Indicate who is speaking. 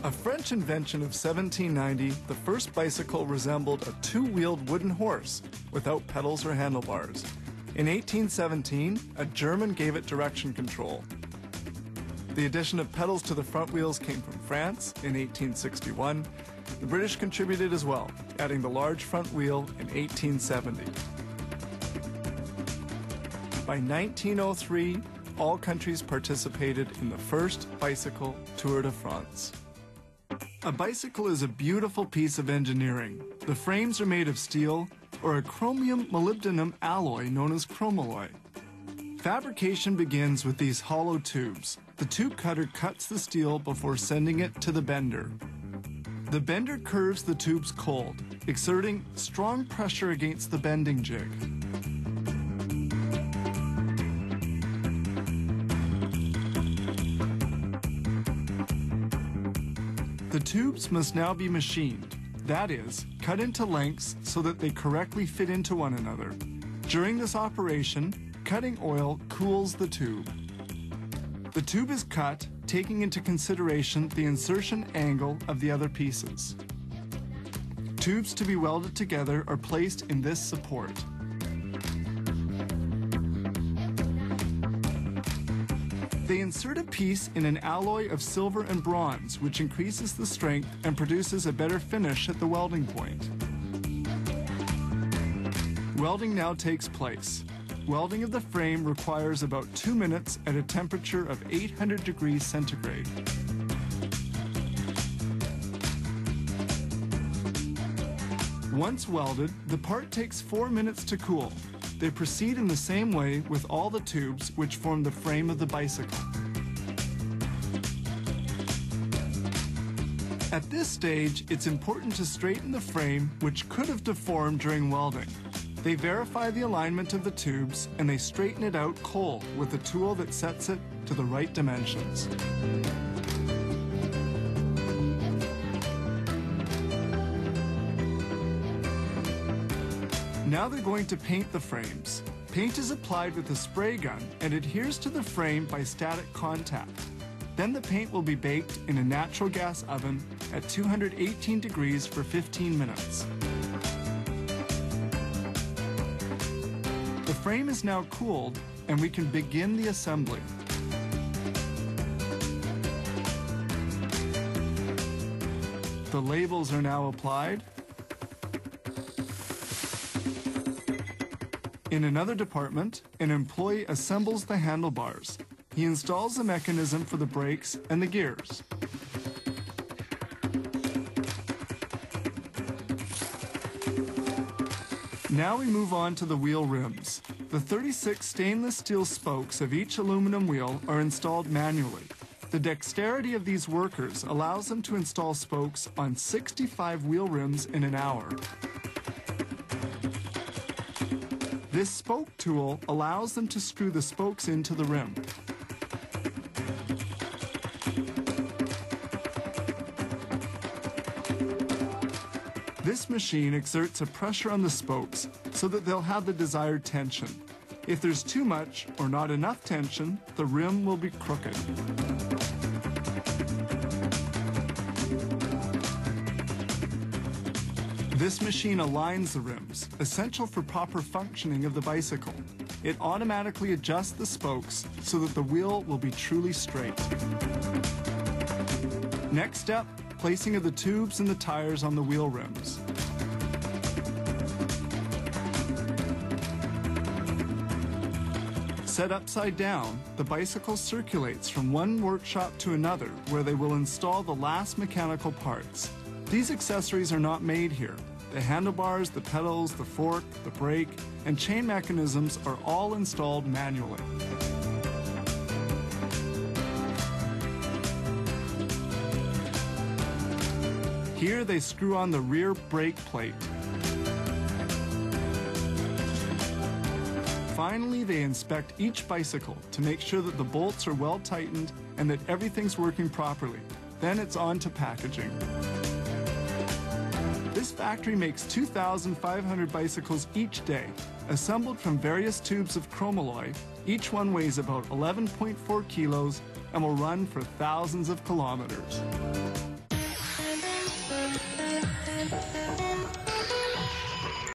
Speaker 1: A French invention of 1790, the first bicycle resembled a two-wheeled wooden horse without pedals or handlebars. In 1817, a German gave it direction control. The addition of pedals to the front wheels came from France in 1861. The British contributed as well, adding the large front wheel in 1870. By 1903, all countries participated in the first bicycle Tour de France. A bicycle is a beautiful piece of engineering. The frames are made of steel or a chromium molybdenum alloy known as chromalloy. Fabrication begins with these hollow tubes. The tube cutter cuts the steel before sending it to the bender. The bender curves the tubes cold, exerting strong pressure against the bending jig. The tubes must now be machined, that is, cut into lengths so that they correctly fit into one another. During this operation, cutting oil cools the tube. The tube is cut, taking into consideration the insertion angle of the other pieces. Tubes to be welded together are placed in this support. They insert a piece in an alloy of silver and bronze, which increases the strength and produces a better finish at the welding point. Welding now takes place. Welding of the frame requires about 2 minutes at a temperature of 800 degrees centigrade. Once welded, the part takes 4 minutes to cool. They proceed in the same way with all the tubes which form the frame of the bicycle. At this stage, it's important to straighten the frame, which could have deformed during welding. They verify the alignment of the tubes and they straighten it out cold with a tool that sets it to the right dimensions. Now they're going to paint the frames. Paint is applied with a spray gun and adheres to the frame by static contact. Then the paint will be baked in a natural gas oven at 218 degrees for 15 minutes. The frame is now cooled and we can begin the assembly. The labels are now applied. In another department, an employee assembles the handlebars. He installs the mechanism for the brakes and the gears. Now we move on to the wheel rims. The 36 stainless steel spokes of each aluminum wheel are installed manually. The dexterity of these workers allows them to install spokes on 65 wheel rims in an hour. This spoke tool allows them to screw the spokes into the rim. This machine exerts a pressure on the spokes so that they'll have the desired tension. If there's too much or not enough tension, the rim will be crooked. This machine aligns the rims, essential for proper functioning of the bicycle. It automatically adjusts the spokes so that the wheel will be truly straight. Next step, placing of the tubes and the tires on the wheel rims. Set upside down, the bicycle circulates from one workshop to another where they will install the last mechanical parts. These accessories are not made here. The handlebars, the pedals, the fork, the brake, and chain mechanisms are all installed manually. Here they screw on the rear brake plate. Finally, they inspect each bicycle to make sure that the bolts are well tightened and that everything's working properly. Then it's on to packaging. This factory makes 2,500 bicycles each day, assembled from various tubes of chromalloy. Each one weighs about 11.4 kilos and will run for thousands of kilometers.